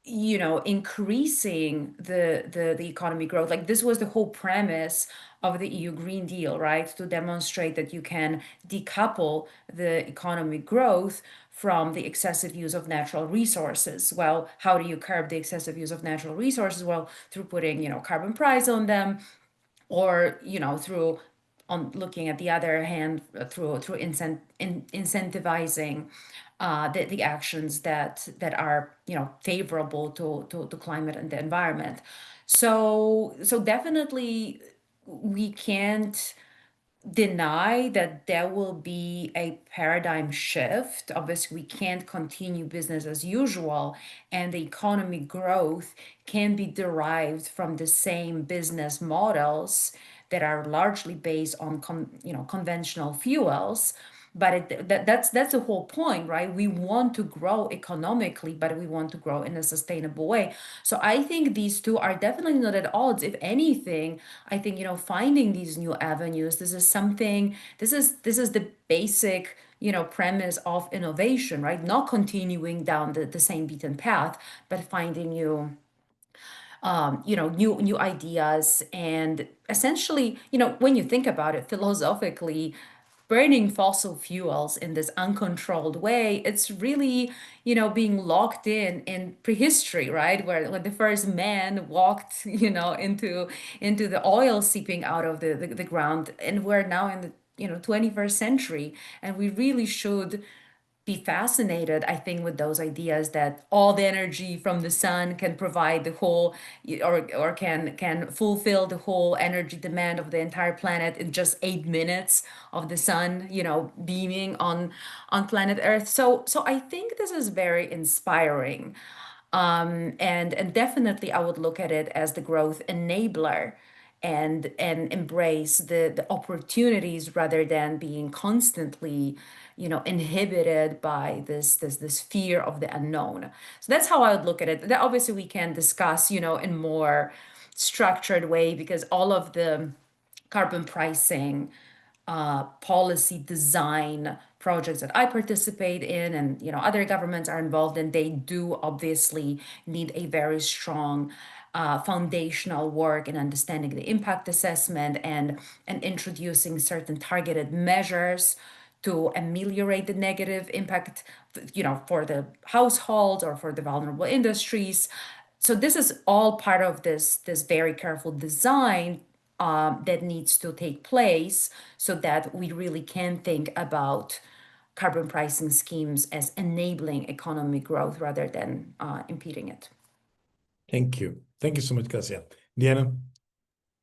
increasing the economy growth. Like, this was the whole premise of the EU Green Deal, right? To demonstrate that you can decouple the economic growth from the excessive use of natural resources. Well, how do you curb the excessive use of natural resources? Well, through putting, carbon price on them, or through on looking at the other hand through incentivizing the actions that are favorable to climate and the environment. So definitely we can't deny that there will be a paradigm shift. Obviously, we can't continue business as usual, and the economy growth can be derived from the same business models that are largely based on conventional fuels. But that's the whole point, right? We want to grow economically, but we want to grow in a sustainable way. So I think these two are definitely not at odds. If anything, I think finding these new avenues. This is something. This is the basic premise of innovation, right? Not continuing down the same beaten path, but finding new ideas. And essentially, when you think about it philosophically, burning fossil fuels in this uncontrolled way, it's really being locked in prehistory, right, where when the first man walked into the oil seeping out of the ground. And we're now in the 21st century, and we really should be fascinated, I think, with those ideas that all the energy from the sun can provide the whole, or can fulfill the whole energy demand of the entire planet in just 8 minutes of the sun, beaming on planet Earth. So I think this is very inspiring. And definitely I would look at it as the growth enabler, and embrace the opportunities rather than being constantly inhibited by this fear of the unknown. So that's how I would look at it. That obviously we can discuss in more structured way, because all of the carbon pricing policy design projects that I participate in, and other governments are involved in, they do obviously need a very strong foundational work in understanding the impact assessment, and introducing certain targeted measures to ameliorate the negative impact, for the households or for the vulnerable industries. So this is all part of this very careful design that needs to take place, so that we really can think about carbon pricing schemes as enabling economic growth rather than impeding it. Thank you. Thank you so much, Kasia. Diana,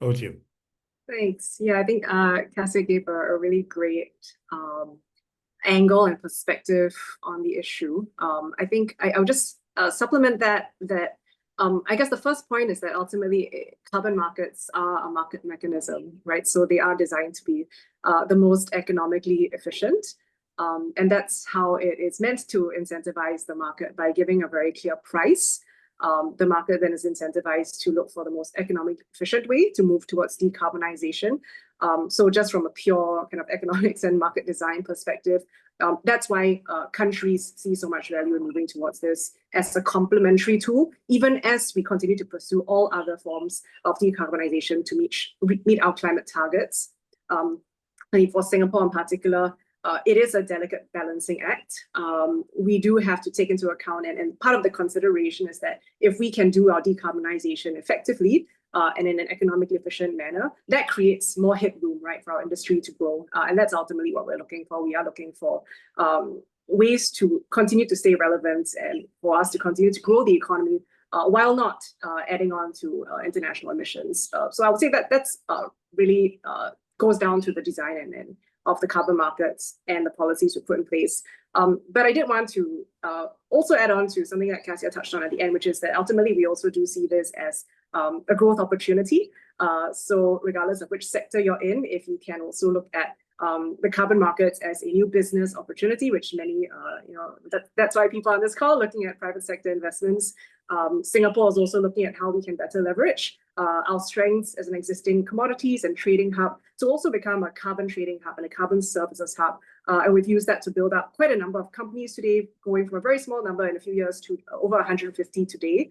over to you. Thanks. Yeah, I think Cassia gave a really great angle and perspective on the issue. I think I'll just supplement that I guess the first point is that ultimately carbon markets are a market mechanism, right? So they are designed to be the most economically efficient. And that's how it is meant to incentivize the market, by giving a very clear price. The market then is incentivized to look for the most economically efficient way to move towards decarbonization. So just from a pure kind of economics and market design perspective, that's why countries see so much value in moving towards this as a complementary tool, even as we continue to pursue all other forms of decarbonization to meet our climate targets. And for Singapore in particular, it is a delicate balancing act. We do have to take into account, and part of the consideration is that if we can do our decarbonization effectively and in an economically efficient manner, that creates more headroom, right, for our industry to grow. And that's ultimately what we're looking for. We are looking for ways to continue to stay relevant and for us to continue to grow the economy while not adding on to international emissions. So I would say that that's really goes down to the design and of the carbon markets and the policies we put in place. But I did want to also add on to something that Cassia touched on at the end, which is that ultimately we also do see this as a growth opportunity. So regardless of which sector you're in, if you can also look at the carbon markets as a new business opportunity, which many, that's why people on this call looking at private sector investments. Singapore is also looking at how we can better leverage our strengths as an existing commodities and trading hub to also become a carbon trading hub and a carbon services hub. And we've used that to build up quite a number of companies today, going from a very small number in a few years to over 150 today.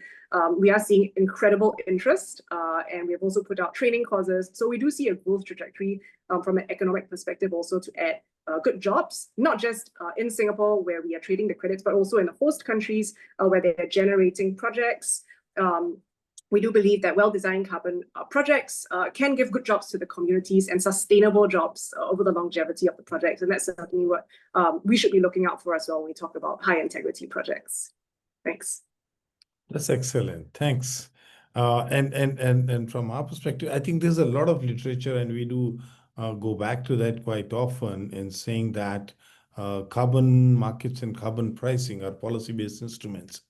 We are seeing incredible interest, and we have also put out training courses. So we do see a growth trajectory from an economic perspective also to add good jobs, not just in Singapore where we are trading the credits, but also in the host countries where they are generating projects. we do believe that well-designed carbon projects can give good jobs to the communities and sustainable jobs over the longevity of the projects. And that's certainly what we should be looking out for as well when we talk about high integrity projects. Thanks. That's excellent. Thanks. And from our perspective, I think there's a lot of literature, and we do go back to that quite often in saying that carbon markets and carbon pricing are policy-based instruments,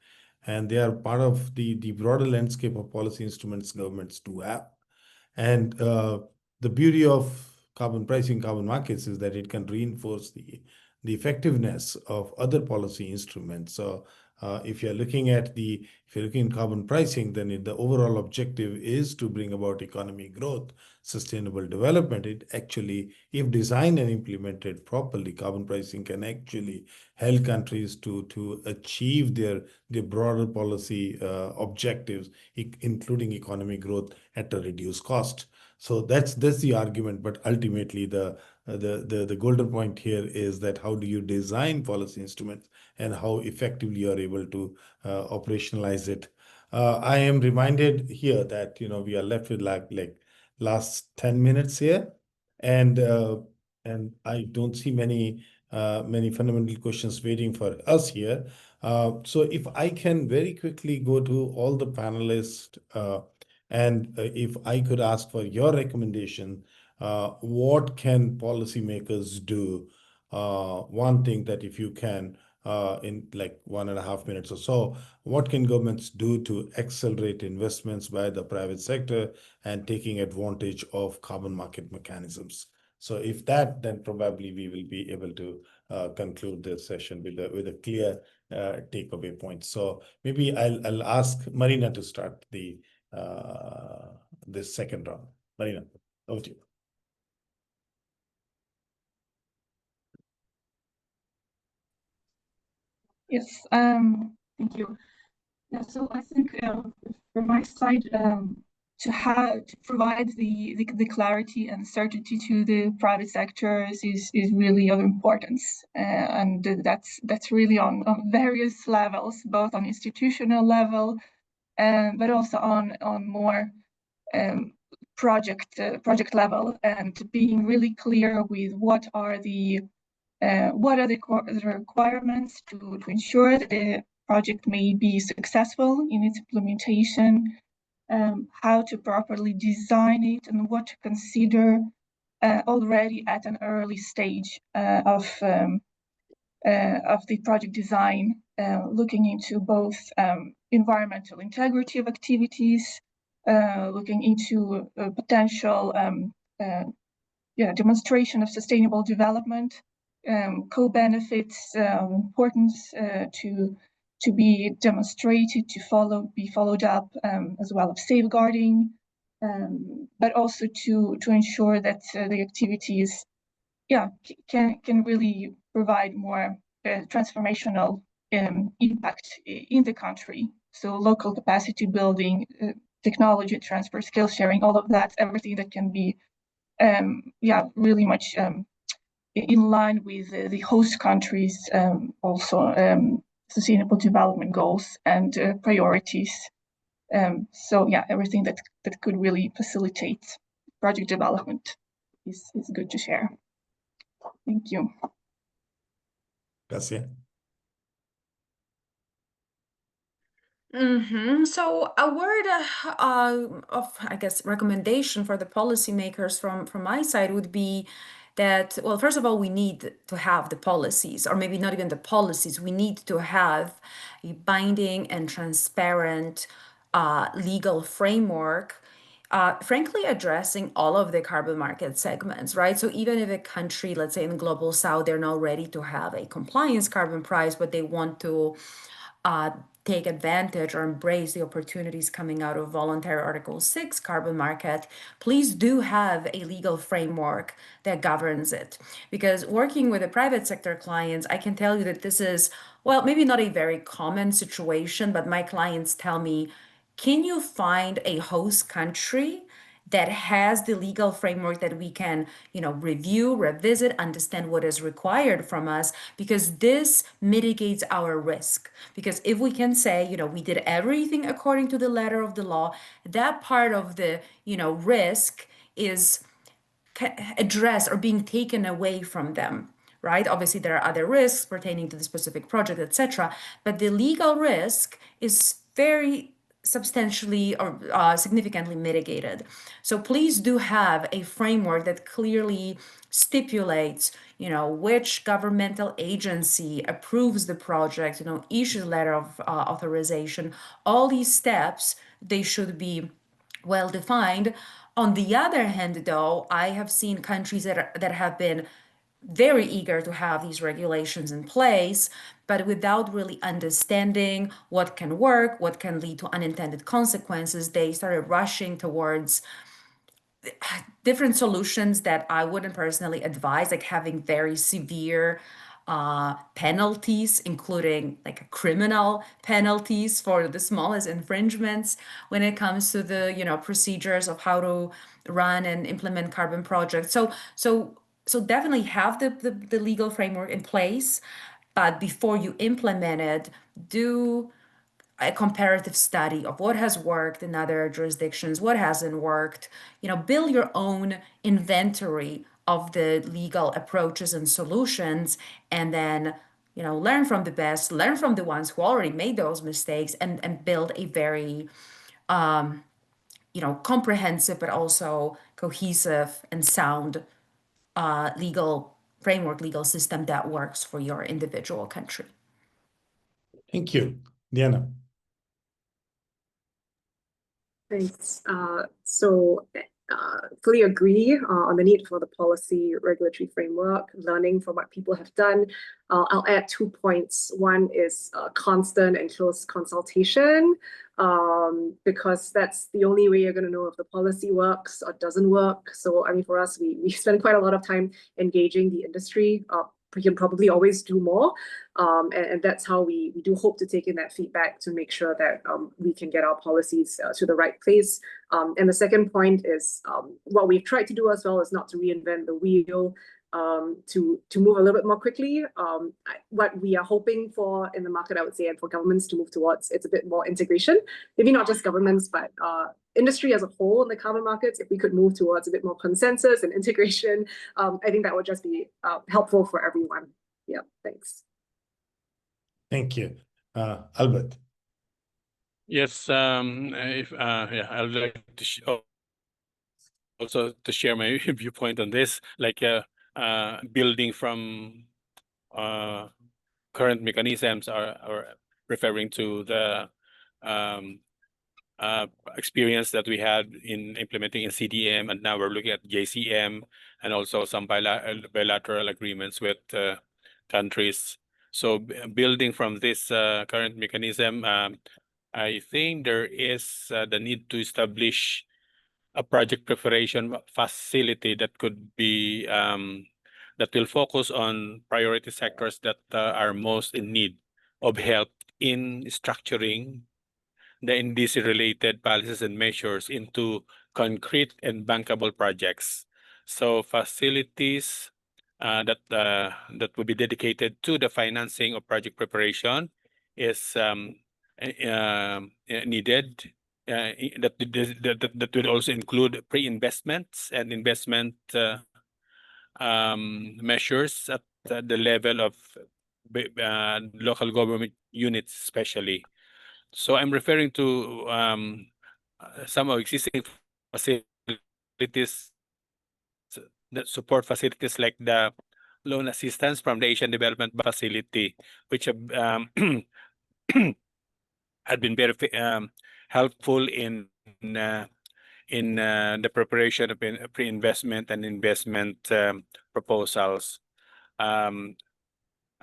and they are part of the broader landscape of policy instruments governments do have. And the beauty of carbon pricing, carbon markets, is that it can reinforce the effectiveness of other policy instruments. So if you're looking at carbon pricing, then the overall objective is to bring about economic growth, sustainable development. It actually, if designed and implemented properly, carbon pricing can actually help countries to achieve their broader policy objectives, including economic growth at a reduced cost. So that's the argument. But ultimately, the golden point here is that how do you design policy instruments and how effectively you are able to operationalize it. I am reminded here that we are left with like last 10 minutes here, and I don't see many fundamental questions waiting for us here. So if I can very quickly go to all the panelists, and if I could ask for your recommendation, what can policymakers do? One thing that if you can, in like 1.5 minutes or so, what can governments do to accelerate investments by the private sector and taking advantage of carbon market mechanisms? So if that, then probably we will be able to conclude this session with a clear takeaway point. So maybe I'll ask Marina to start this second round. Marina, over to you. Yes, thank you. Yeah, so I think from my side, to provide the clarity and certainty to the private sectors is really of importance, and that's really on various levels, both on institutional level, but also on more project level, and being really clear with what are the requirements to ensure that the project may be successful in its implementation, how to properly design it, and what to consider already at an early stage of the project design, looking into both environmental integrity of activities, looking into potential demonstration of sustainable development, co-benefits, importance to be demonstrated, to be followed up, as well as safeguarding, but also to ensure that the activities can really provide more transformational impact in the country. So local capacity building, technology transfer, skill sharing, all of that, everything that can be really much in line with the host countries' also sustainable development goals and priorities. So everything that could really facilitate project development is good to share. Thank you. Gracias. So a word of, I guess, recommendation for the policymakers from my side would be that, well, first of all, we need to have the policies, or maybe not even the policies. We need to have a binding and transparent legal framework, frankly, addressing all of the carbon market segments, right? So even if a country, let's say in the global south, they're not ready to have a compliance carbon price, but they want to take advantage or embrace the opportunities coming out of voluntary Article 6 carbon market, please do have a legal framework that governs it. Because working with the private sector clients, I can tell you that this is, well, maybe not a very common situation, but my clients tell me, can you find a host country that has the legal framework that we can, review, revisit, understand what is required from us, because this mitigates our risk. Because if we can say, we did everything according to the letter of the law, that part of the, risk is addressed or being taken away from them, right? Obviously, there are other risks pertaining to the specific project, etc. But the legal risk is very substantially or significantly mitigated. So please do have a framework that clearly stipulates, which governmental agency approves the project, issues letter of authorization. All these steps, they should be well defined. On the other hand, though, I have seen countries that have been very eager to have these regulations in place, but without really understanding what can work, what can lead to unintended consequences, they started rushing towards different solutions that I wouldn't personally advise, like having very severe penalties, including like criminal penalties for the smallest infringements when it comes to the procedures of how to run and implement carbon projects. So definitely have the legal framework in place, but before you implement it, do a comparative study of what has worked in other jurisdictions, what hasn't worked. Build your own inventory of the legal approaches and solutions, and then learn from the best, learn from the ones who already made those mistakes, and build a very comprehensive but also cohesive and sound legal framework, legal system that works for your individual country. Thank you. Diana. Thanks. Fully agree on the need for the policy regulatory framework, learning from what people have done. I'll add 2 points. One is constant and close consultation, because that's the only way you're going to know if the policy works or doesn't work. So, I mean, for us, we spend quite a lot of time engaging the industry. We can probably always do more. And that's how we do hope to take in that feedback to make sure that we can get our policies to the right place. And the second point is what we've tried to do as well is not to reinvent the wheel, to move a little bit more quickly. What we are hoping for in the market, I would say, and for governments to move towards, it's a bit more integration. Maybe not just governments, but industry as a whole in the carbon markets. If we could move towards a bit more consensus and integration, I think that would just be helpful for everyone. Yeah, thanks. Thank you. Albert. Yes, I would like to also to share my viewpoint on this, like building from current mechanisms are referring to the experience that we had in implementing in CDM, and now we're looking at JCM and also some bilateral agreements with countries. So building from this current mechanism, I think there is the need to establish a project preparation facility that could be that will focus on priority sectors that are most in need of help in structuring the NDC-related policies and measures into concrete and bankable projects. So facilities that will be dedicated to the financing of project preparation is needed. That will also include pre-investments and investment measures at the level of local government units, especially. So I'm referring to some of existing facilities that support facilities like the loan assistance from the Asian Development Facility, which have had been very helpful in the preparation of pre-investment and investment proposals.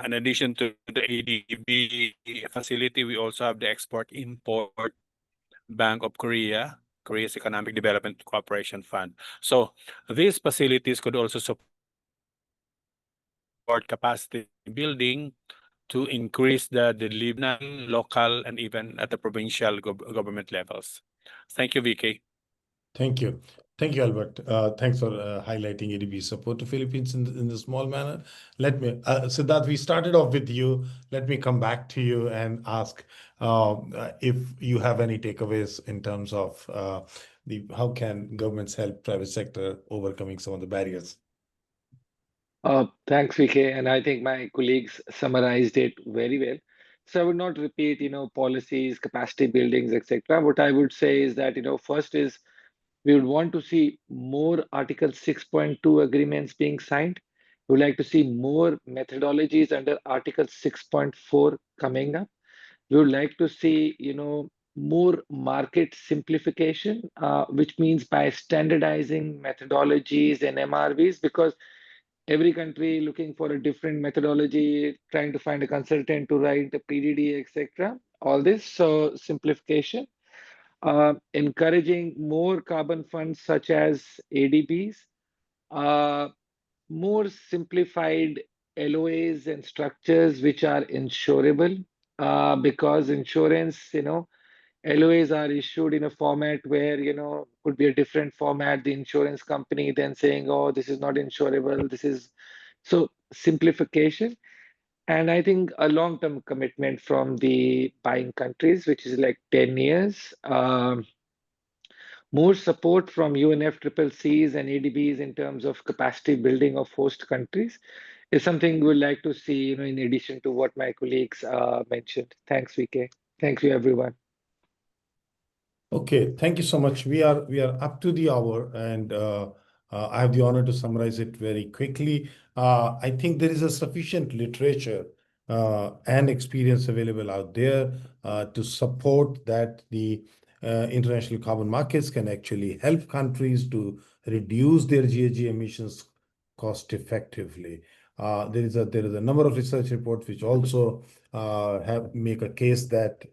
In addition to the ADB facility, we also have the Export-Import Bank of Korea, Korea's Economic Development Cooperation Fund. So these facilities could also support capacity building to increase the delivery local and even at the provincial government levels. Thank you, VK. Thank you. Thank you, Albert. Thanks for highlighting ADB support to Philippines in the small manner. Siddharth, we started off with you. Let me come back to you and ask if you have any takeaways in terms of the how can governments help private sector overcoming some of the barriers. Thanks, VK, and I think my colleagues summarized it very well. So I would not repeat, policies, capacity buildings, etc. What I would say is that, first is we would want to see more Article 6.2 agreements being signed. We would like to see more methodologies under Article 6.4 coming up. We would like to see, more market simplification, which means by standardizing methodologies and MRVs, because every country looking for a different methodology, trying to find a consultant to write the PDD, etc. All this, so simplification. Encouraging more carbon funds such as ADBs, uh, more simplified LOAs and structures which are insurable, because insurance, LOAs are issued in a format where, could be a different format, the insurance company then saying, oh, this is not insurable, this is so simplification. And I think a long-term commitment from the buying countries, which is like 10 years. More support from UNFCCCs and ADBs in terms of capacity building of host countries is something we'd like to see, in addition to what my colleagues mentioned. Thanks, VK. Thank you, everyone. Okay, thank you so much. We are up to the hour, and I have the honor to summarize it very quickly. I think there is a sufficient literature and experience available out there to support that the international carbon markets can actually help countries to reduce their GHG emissions cost effectively. There is a number of research reports which also have make a case that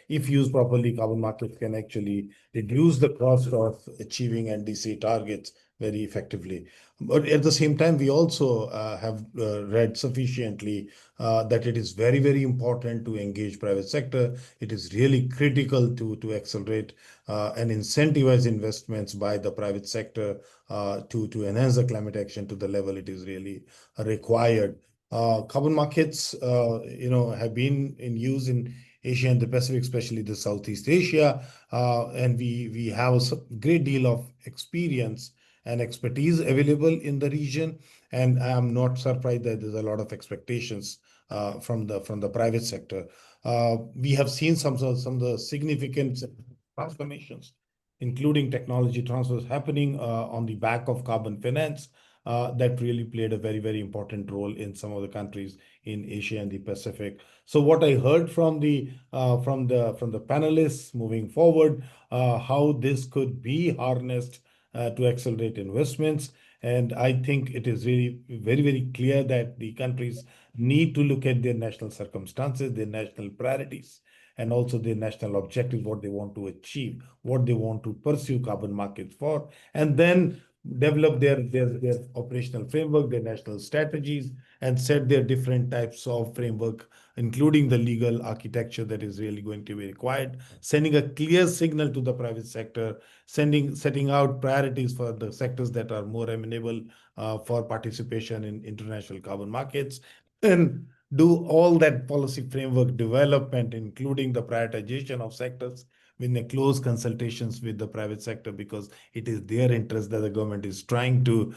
if used properly, carbon markets can actually reduce the cost of achieving NDC targets very effectively. But at the same time, we also have read sufficiently that it is very, very important to engage private sector. It is really critical to accelerate and incentivize investments by the private sector to enhance the climate action to the level it is really required. Carbon markets, have been in use in Asia and the Pacific, especially the Southeast Asia, and we have a great deal of experience and expertise available in the region. And I am not surprised that there's a lot of expectations from the private sector. We have seen some of the significant transformations, including technology transfers happening on the back of carbon finance that really played a very, very important role in some of the countries in Asia and the Pacific. So what I heard from the panelists moving forward, how this could be harnessed to accelerate investments. And I think it is really very, very clear that the countries need to look at their national circumstances, their national priorities, and also their national objectives, what they want to achieve, what they want to pursue carbon markets for, and then develop their operational framework, their national strategies, and set their different types of framework, including the legal architecture that is really going to be required, sending a clear signal to the private sector, setting out priorities for the sectors that are more amenable for participation in international carbon markets, and do all that policy framework development, including the prioritization of sectors in the close consultations with the private sector, because it is their interest that the government is trying to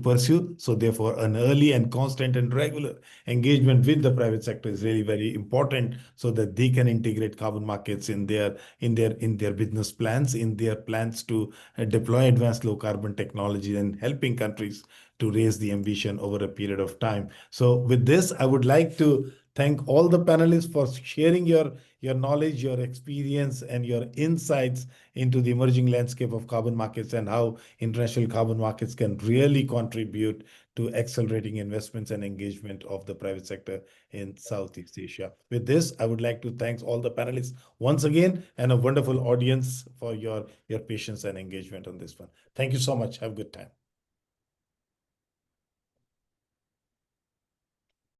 pursue. So therefore, an early and constant and regular engagement with the private sector is really very important, so that they can integrate carbon markets in their business plans, in their plans to deploy advanced low carbon technology, and helping countries to raise the ambition over a period of time. So with this, I would like to thank all the panelists for sharing your knowledge, your experience, and your insights into the emerging landscape of carbon markets and how international carbon markets can really contribute to accelerating investments and engagement of the private sector in Southeast Asia. With this, I would like to thank all the panelists once again, and a wonderful audience for your patience and engagement on this one. Thank you so much. Have a good time.